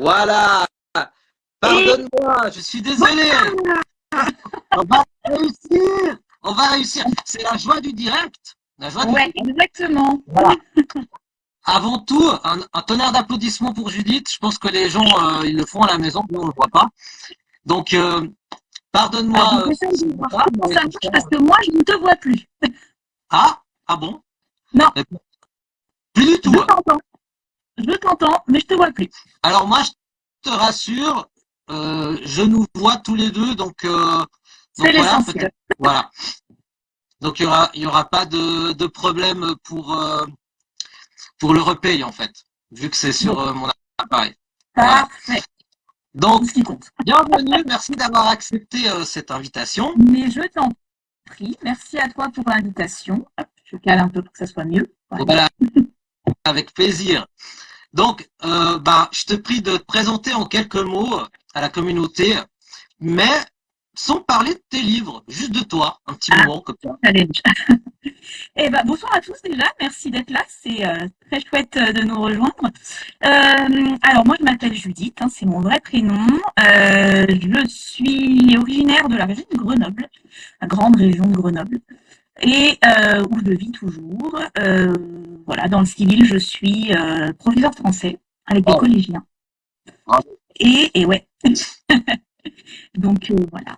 Voilà. Et Pardonne-moi, je suis désolé. On va réussir. On va réussir. C'est la joie du direct. La joie du ouais, direct. exactement. Voilà. Avant tout, un tonnerre d'applaudissements pour Judith. Je pense que les gens, ils le font à la maison, mais on ne le voit pas. Donc, Donc, pardonne-moi. essaye de voir comment ça marche parce que moi, je ne te vois plus. Ah, ah bon? Non, Plus du je tout. t'entends. Je t'entends, mais je te vois plus. Alors moi, je te rassure, je nous vois tous les deux, C'est donc voilà, l'essentiel. peut-être, voilà. Donc il y aura pas de problème pour le replay en fait, vu que c'est Bon, sur mon appareil. Voilà. parfait. Tout Donc ce qui compte. bienvenue, merci d'avoir accepté cette invitation. Mais je t'en prie. Merci à toi pour l'invitation. Hop, je cale un peu pour que ça soit mieux. Voilà. Voilà, avec plaisir. Donc, je te prie de te présenter en quelques mots à la communauté, mais sans parler de tes livres, juste de toi, un petit Ah, moment comme ça. challenge. Eh ben, bonsoir à tous déjà, merci d'être là, c'est très chouette de nous rejoindre. Alors moi je m'appelle Judith, hein, c'est mon vrai prénom. Je suis originaire de la région de Grenoble, la grande région de Grenoble, et où je vis toujours. Voilà, dans le civil, je suis professeur de français avec des Oh, collégiens. bravo. Et ouais, donc voilà.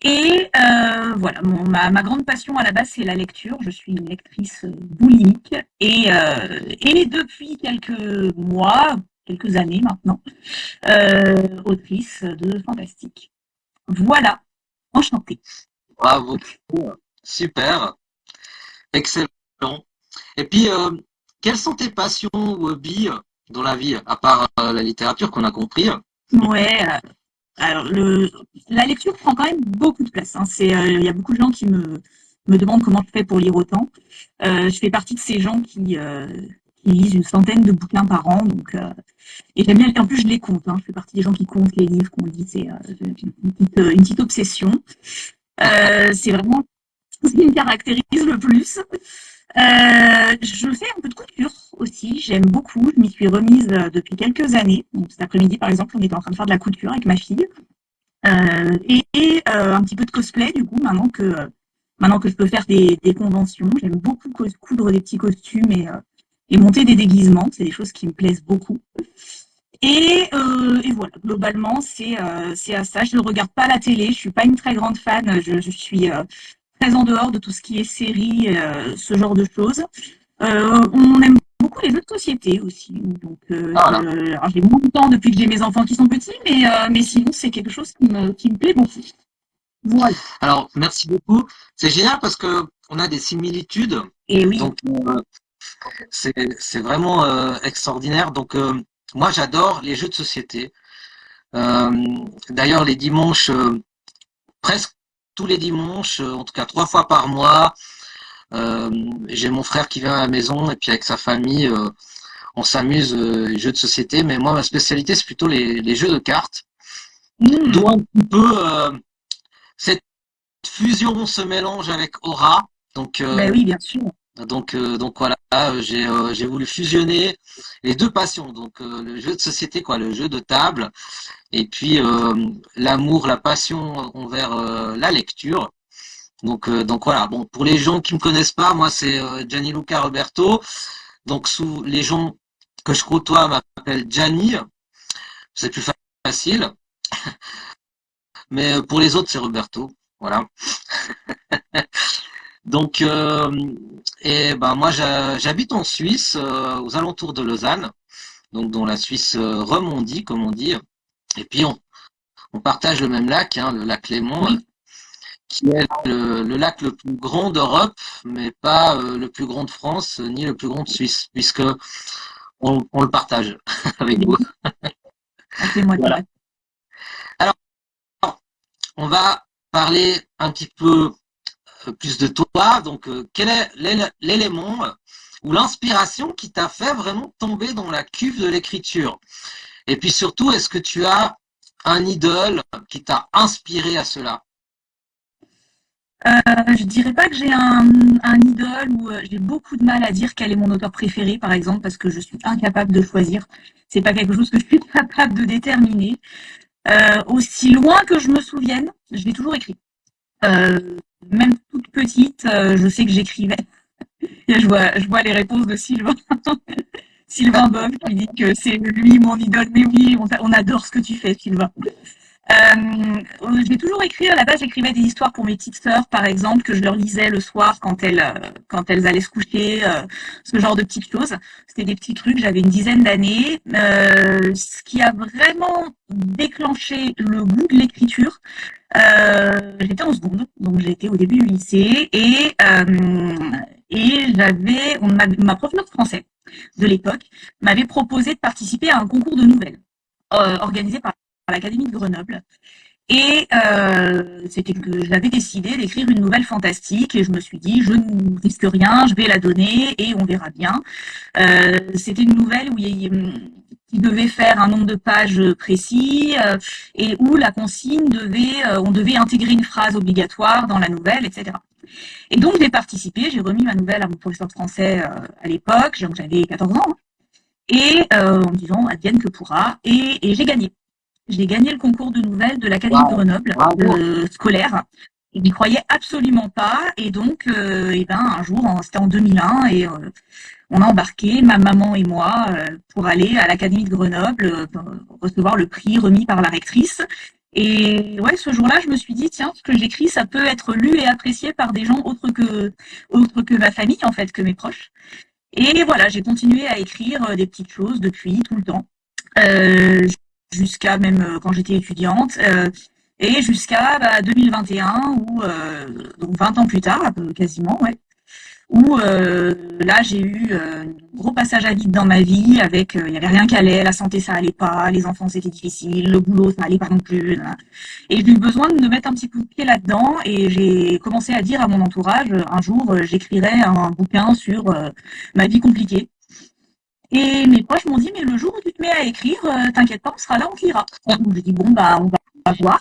Et voilà, ma grande passion à la base, c'est la lecture. Je suis une lectrice boulimique et depuis quelques mois, quelques années maintenant, autrice de fantastique. Voilà, enchantée. Bravo, super, excellent. Et puis, quelles sont tes passions ou hobbies dans la vie, à part la littérature qu'on a compris? Ouais, alors la lecture prend quand même beaucoup de place, hein. Il y a beaucoup de gens qui me demandent comment je fais pour lire autant. Je fais partie de ces gens qui lisent une centaine de bouquins par an, donc et j'aime bien, en plus je les compte, hein. Je fais partie des gens qui comptent les livres qu'on lit, c'est une petite obsession. C'est vraiment ce qui me caractérise le plus. Je fais un peu de couture aussi, j'aime beaucoup, je m'y suis remise depuis quelques années. Donc, cet après-midi par exemple, on était en train de faire de la couture avec ma fille. Un petit peu de cosplay du coup, maintenant que je peux faire des conventions. J'aime beaucoup coudre des petits costumes et monter des déguisements, c'est des choses qui me plaisent beaucoup. Et voilà, globalement, c'est à ça. Je ne regarde pas la télé, je suis pas une très grande fan, je suis très en dehors de tout ce qui est série, ce genre de choses. On aime beaucoup les jeux de société aussi. Donc, Voilà. alors j'ai moins de temps depuis que j'ai mes enfants qui sont petits, mais sinon, c'est quelque chose qui me plaît beaucoup. Voilà. Alors, merci beaucoup. C'est génial parce que on a des similitudes, Et oui, donc c'est vraiment extraordinaire. Donc, moi, j'adore les jeux de société. Euh, D'ailleurs, les dimanches, presque tous les dimanches, en tout cas 3 fois par mois, euh, j'ai mon frère qui vient à la maison et puis avec sa famille, on s'amuse, jeux de société. Mais moi, ma spécialité, c'est plutôt les jeux de cartes. D'où mmh, un petit peu cette fusion, ce mélange avec Aura. Donc, ben oui, bien sûr. donc voilà, j'ai voulu fusionner les deux passions. Donc, le jeu de société, quoi, le jeu de table, et puis l'amour, la passion envers la lecture. Donc voilà. Bon, pour les gens qui me connaissent pas, moi c'est Gianni Luca Roberto. Donc sous les gens que je côtoie m'appellent Gianni. C'est plus facile. Mais pour les autres, c'est Roberto. Voilà. Donc, et ben moi, j'habite en Suisse, aux alentours de Lausanne, donc dans la Suisse romandie, comme on dit. Et puis, on partage le même lac, hein, le lac Léman, Oui. qui est le lac le plus grand d'Europe, mais pas le plus grand de France, ni le plus grand de Suisse, puisque on le partage avec vous. Rappelez-moi de Voilà. moi. Alors, on va parler un petit peu plus de toi. Donc, quel est l'élément ou l'inspiration qui t'a fait vraiment tomber dans la cuve de l'écriture? Et puis surtout, est-ce que tu as un idole qui t'a inspiré à cela? Je dirais pas que j'ai un idole ou j'ai beaucoup de mal à dire quel est mon auteur préféré, par exemple, parce que je suis incapable de choisir. C'est pas quelque chose que je suis capable de déterminer. Aussi loin que je me souvienne, je l'ai toujours écrit. Euh, Même toute petite, je sais que j'écrivais. Et je vois les réponses de Sylvain, Sylvain Bob, qui dit que c'est lui mon idole. Mais oui, on adore ce que tu fais, Sylvain. J'ai toujours écrit, à la base, j'écrivais des histoires pour mes petites sœurs, par exemple, que je leur lisais le soir quand elles allaient se coucher, ce genre de petites choses. C'était des petits trucs, j'avais une dizaine d'années. Ce qui a vraiment déclenché le goût de l'écriture, j'étais en seconde, donc j'étais au début du lycée, et ma prof de français de l'époque m'avait proposé de participer à un concours de nouvelles organisé par l'Académie de Grenoble. Et c'était que j'avais décidé d'écrire une nouvelle fantastique et je me suis dit, je ne risque rien, je vais la donner et on verra bien. C'était une nouvelle qui devait faire un nombre de pages précis et où la consigne on devait intégrer une phrase obligatoire dans la nouvelle, etc. Et donc j'ai participé, j'ai remis ma nouvelle à mon professeur de français à l'époque, donc j'avais 14 ans, hein, et en me disant advienne que pourra, et j'ai gagné. J'ai gagné le concours de nouvelles de l'Académie de Wow, Grenoble, bravo. scolaire. Je n'y croyais absolument pas. Et donc, un jour, c'était en 2001, et on a embarqué, ma maman et moi, pour aller à l'Académie de Grenoble, recevoir le prix remis par la rectrice. Et ouais, ce jour-là, je me suis dit, tiens, ce que j'écris, ça peut être lu et apprécié par des gens autres que ma famille, en fait, que mes proches. Et voilà, j'ai continué à écrire des petites choses depuis, tout le temps. Euh, Jusqu'à même quand j'étais étudiante, et jusqu'à 2021 où donc 20 ans plus tard, quasiment, ouais, où là j'ai eu un gros passage à vide dans ma vie avec il y avait rien qui allait, la santé ça allait pas, les enfants c'était difficile, le boulot ça allait pas non plus, là. Et j'ai eu besoin de me mettre un petit coup de pied là-dedans et j'ai commencé à dire à mon entourage un jour j'écrirai un bouquin sur ma vie compliquée. Et mes proches m'ont dit, mais le jour où tu te mets à écrire, t'inquiète pas, on sera là, on te lira. Donc j'ai dit, bon, bah, on va voir.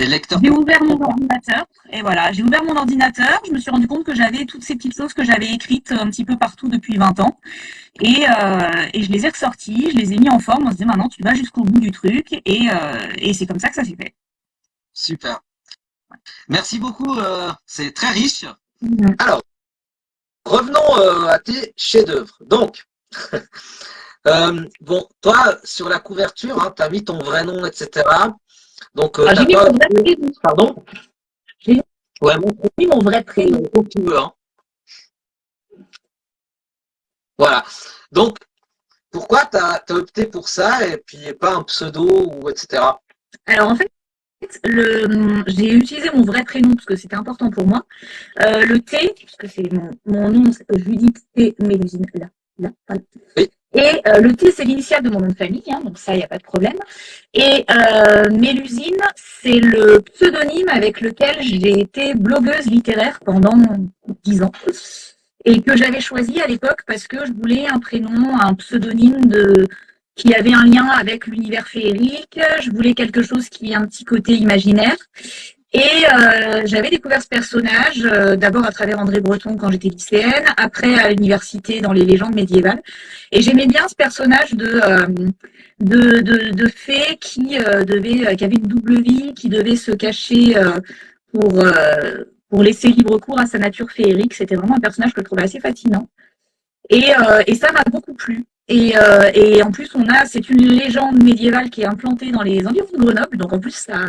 Les lecteurs J'ai ouvert mon comprennent. ordinateur, et voilà, j'ai ouvert mon ordinateur, je me suis rendu compte que j'avais toutes ces petites choses que j'avais écrites un petit peu partout depuis 20 ans, et je les ai ressorties, je les ai mis en forme, on se dit, maintenant, tu vas jusqu'au bout du truc, et c'est comme ça que ça s'est fait. Super. Merci beaucoup, c'est très riche. Mhm. Alors, revenons à tes chefs-d'œuvre. Donc, bon, toi, sur la couverture, hein, tu as mis ton vrai nom, etc. Donc, Alors, t'as j'ai mis pas. mon vrai prénom. Pardon? J'ai Ouais, mis mon vrai prénom. comme tu veux, hein. Voilà. Donc, pourquoi tu as opté pour ça et puis pas un pseudo ou etc. Alors, en fait, j'ai utilisé mon vrai prénom parce que c'était important pour moi. Le T, puisque c'est mon nom, c'est Judith T. Mélusine, là, voilà. Oui, Et le T, c'est l'initiale de mon nom de famille, hein, donc ça, il n'y a pas de problème. Et Mélusine, c'est le pseudonyme avec lequel j'ai été blogueuse littéraire pendant 10 ans. Et que j'avais choisi à l'époque parce que je voulais un prénom, un pseudonyme qui avait un lien avec l'univers féerique. Je voulais quelque chose qui ait un petit côté imaginaire. Et j'avais découvert ce personnage d'abord à travers André Breton quand j'étais lycéenne, après à l'université dans les légendes médiévales. Et j'aimais bien ce personnage de fée qui avait une double vie, qui devait se cacher pour laisser libre cours à sa nature féerique. C'était vraiment un personnage que je trouvais assez fascinant. Et ça m'a beaucoup plu. Et en plus, c'est une légende médiévale qui est implantée dans les environs de Grenoble. Donc en plus, ça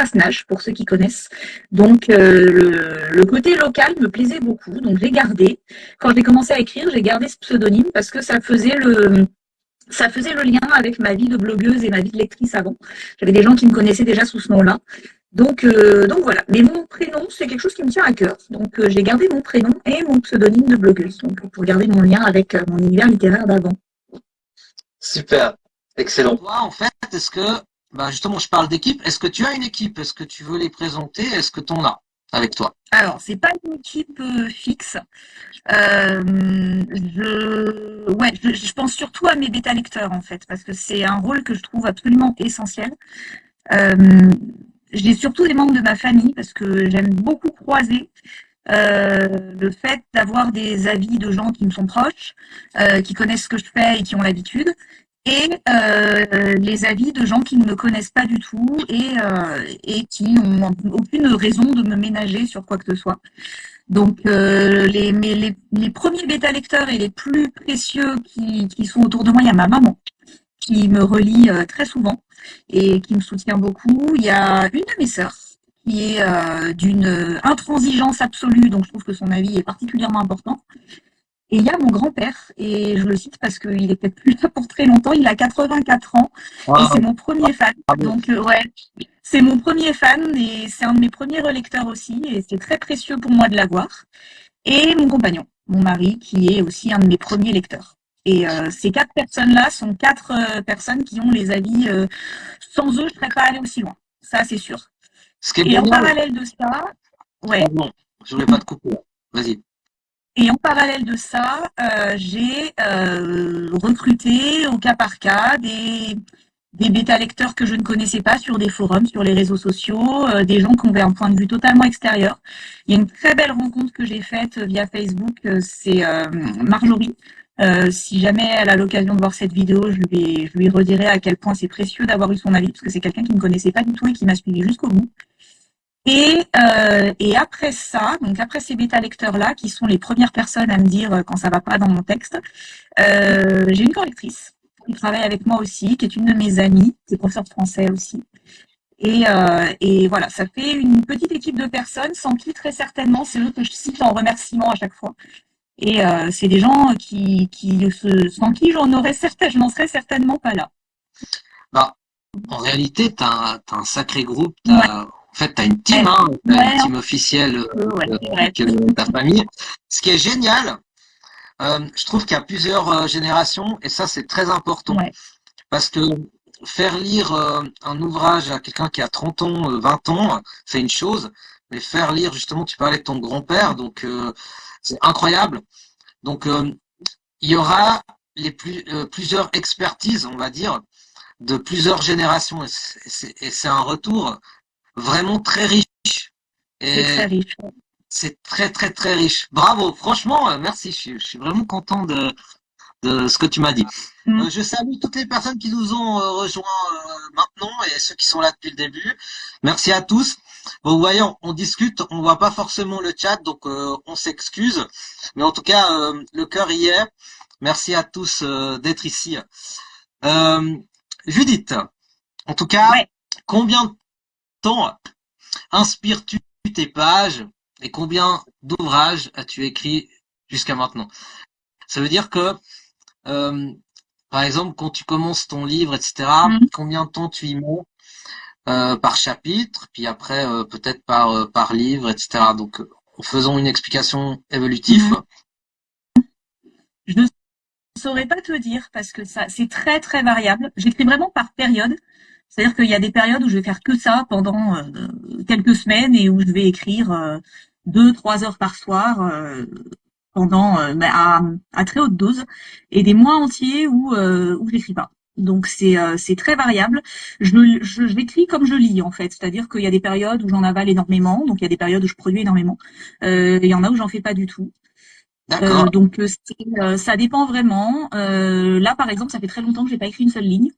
se nage pour ceux qui connaissent. Donc le côté local me plaisait beaucoup. Donc j'ai gardé. Quand j'ai commencé à écrire, j'ai gardé ce pseudonyme parce que ça faisait le lien avec ma vie de blogueuse et ma vie de lectrice avant. J'avais des gens qui me connaissaient déjà sous ce nom-là. Donc voilà. Mais mon prénom, c'est quelque chose qui me tient à cœur. Donc j'ai gardé mon prénom et mon pseudonyme de blogueuse. Donc pour garder mon lien avec mon univers littéraire d'avant. super, excellent. Toi, en fait, est-ce que, bah justement, je parle d'équipe, est-ce que tu as une équipe? Est-ce que tu veux les présenter? Est-ce que tu en as avec toi? Alors, c'est pas une équipe fixe. Je pense surtout à mes bêta lecteurs en fait, parce que c'est un rôle que je trouve absolument essentiel. Euh, j'ai surtout des membres de ma famille parce que j'aime beaucoup croiser le fait d'avoir des avis de gens qui me sont proches, qui connaissent ce que je fais et qui ont l'habitude, et les avis de gens qui ne me connaissent pas du tout et qui n'ont aucune raison de me ménager sur quoi que ce soit. Donc les premiers bêta-lecteurs et les plus précieux qui sont autour de moi, il y a ma maman qui me relie très souvent et qui me soutient beaucoup. Il y a une de mes sœurs qui est d'une intransigeance absolue, donc je trouve que son avis est particulièrement important. Et il y a mon grand-père, et je le cite parce qu'il est peut-être plus là pour très longtemps, il a 84 ans, et c'est mon premier fan. Donc ouais, c'est mon premier fan, et c'est un de mes premiers relecteurs aussi, et c'est très précieux pour moi de l'avoir. Et mon compagnon, mon mari, qui est aussi un de mes premiers lecteurs. Et ces 4 personnes-là sont 4 personnes qui ont les avis, sans eux, je ne serais pas allée aussi loin. Ça, c'est sûr. Ce qui est Et en génial. parallèle de ça, ouais. Non, je voulais pas te couper. Vas-y. Et en parallèle de ça, j'ai recruté au cas par cas des bêta-lecteurs que je ne connaissais pas sur des forums, sur les réseaux sociaux, des gens qui ont un point de vue totalement extérieur. Il y a une très belle rencontre que j'ai faite via Facebook, c'est Marjorie. Si jamais elle a l'occasion de voir cette vidéo, je lui redirai à quel point c'est précieux d'avoir eu son avis, parce que c'est quelqu'un qui ne me connaissait pas du tout et qui m'a suivi jusqu'au bout. Et après ça, donc après ces bêta-lecteurs-là, qui sont les premières personnes à me dire quand ça va pas dans mon texte, j'ai une correctrice qui travaille avec moi aussi, qui est une de mes amies, qui est professeure de français aussi. Et voilà, ça fait une petite équipe de personnes sans qui très certainement, c'est eux que je cite en remerciement à chaque fois. Et c'est des gens sans qui je n'en serais certainement pas là. Bah, en réalité, tu as un sacré groupe. Ouais. En fait, tu as une team, hein, Ouais, une team officielle ouais, avec ta famille. Ce qui est génial, je trouve qu'il y a plusieurs générations, et ça, c'est très important. ouais. Parce que faire lire un ouvrage à quelqu'un qui a 30 ans, 20 ans, c'est une chose. Mais faire lire, justement, tu parlais de ton grand-père, donc c'est incroyable. Donc, il y aura plusieurs expertises, on va dire, de plusieurs générations. Et c'est un retour vraiment très riche. C'est très Et riche. c'est très, très, très riche. Bravo, franchement, merci. Je suis vraiment content de ce que tu m'as dit. Je salue toutes les personnes qui nous ont rejoints maintenant et ceux qui sont là depuis le début. Merci à tous. Bon, vous voyez, on discute, on voit pas forcément le chat, donc on s'excuse. Mais en tout cas, le cœur y est. Merci à tous d'être ici. Judith, en tout cas, Ouais. combien de temps inspires-tu tes pages et combien d'ouvrages as-tu écrit jusqu'à maintenant? Ça veut dire que par exemple, quand tu commences ton livre, etc., combien de temps tu y mets par chapitre, puis après peut-être par livre, etc. Donc, en faisant une explication évolutive. Je ne saurais pas te dire parce que ça, c'est très très variable. J'écris vraiment par période. C'est-à-dire qu'il y a des périodes où je vais faire que ça pendant quelques semaines et où je vais écrire 2-3 heures par soir pendant à très haute dose, et des mois entiers où j'écris pas. Donc c'est très variable. Je l'écris comme je lis en fait, c'est-à-dire qu'il y a des périodes où j'en avale énormément, donc il y a des périodes où je produis énormément. Il y en a où j'en fais pas du tout. D'accord. Donc ça dépend vraiment. Là par exemple, ça fait très longtemps que j'ai pas écrit une seule ligne.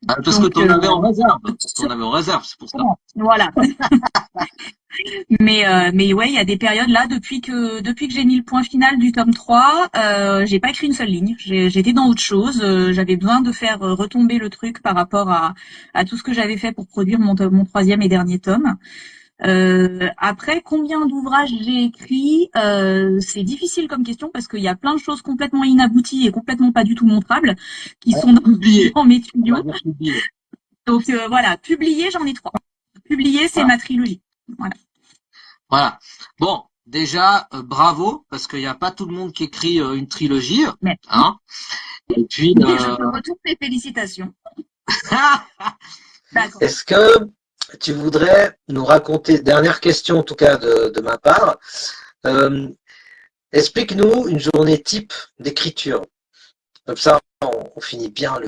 Parce que tu en avais en réserve. Tu en avais en réserve, c'est pour ça. Voilà. Mais ouais, il y a des périodes là, depuis que j'ai mis le point final du tome 3, j'ai pas écrit une seule ligne. J'étais dans autre chose. J'avais besoin de faire retomber le truc par rapport à tout ce que j'avais fait pour produire mon troisième et dernier tome. Après, combien d'ouvrages j'ai écrit, c'est difficile comme question parce qu'il y a plein de choses complètement inabouties et complètement pas du tout montrables qui sont dans mes tuyaux. Donc voilà, publié, j'en ai 3. Publié, c'est ma trilogie. Voilà. Bon, déjà, bravo, parce qu'il n'y a pas tout le monde qui écrit une trilogie. Hein. Et puis, je te retourne mes félicitations. Est-ce que tu voudrais nous raconter, dernière question en tout cas de ma part, explique-nous une journée type d'écriture. Comme ça, on finit bien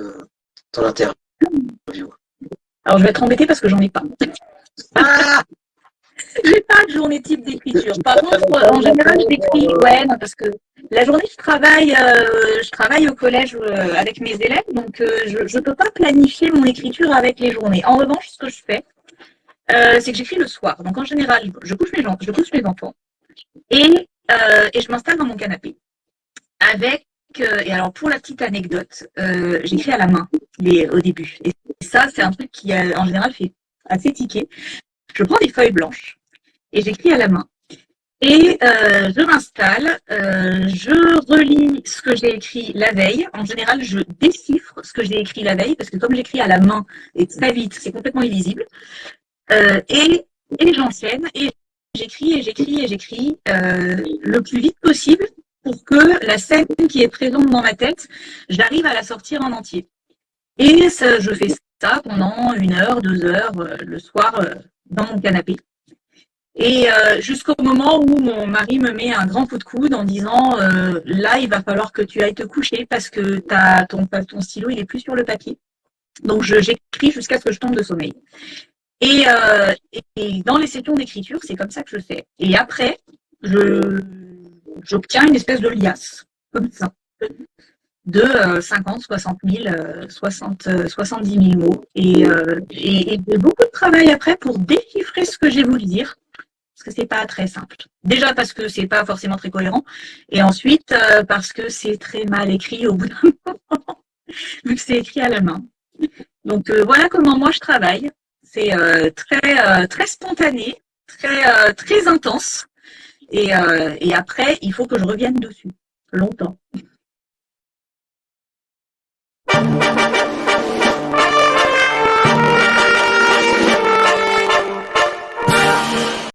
ton interview. Alors, je vais être embêtée parce que j'en ai pas. Ah, J'ai pas de journée type d'écriture. Par contre, en général, j'écris, ouais, non, parce que la journée, je travaille au collège avec mes élèves, donc je peux pas planifier mon écriture avec les journées. En revanche, ce que je fais, c'est que j'écris le soir. Donc en général, je couche mes enfants et je m'installe dans mon canapé avec. Et alors pour la petite anecdote, j'écris à la main au début. Et ça, c'est un truc qui en général fait assez tiquer. Je prends des feuilles blanches et j'écris à la main. Et je m'installe, je relis ce que j'ai écrit la veille. En général, je déchiffre ce que j'ai écrit la veille parce que comme j'écris à la main et très vite, c'est complètement illisible. Et j'enchaîne et j'écris le plus vite possible pour que la scène qui est présente dans ma tête, j'arrive à la sortir en entier. Et ça, je fais ça pendant 1 heure, 2 heures le soir dans mon canapé. Et jusqu'au moment où mon mari me met un grand coup de coude en disant là, il va falloir que tu ailles te coucher parce que ton stylo, il est plus sur le papier. Donc, j'écris jusqu'à ce que je tombe de sommeil. Et, et dans les sessions d'écriture, c'est comme ça que je fais. Et après, j'obtiens une espèce de liasse, comme ça, de 50, 60 000, 70 000 mots. Et j'ai beaucoup de travail après pour déchiffrer ce que j'ai voulu dire. Parce que c'est pas très simple. Déjà parce que c'est pas forcément très cohérent, et ensuite parce que c'est très mal écrit au bout d'un moment, vu que c'est écrit à la main. Donc voilà comment moi je travaille. C'est très spontané, très intense, et après il faut que je revienne dessus longtemps.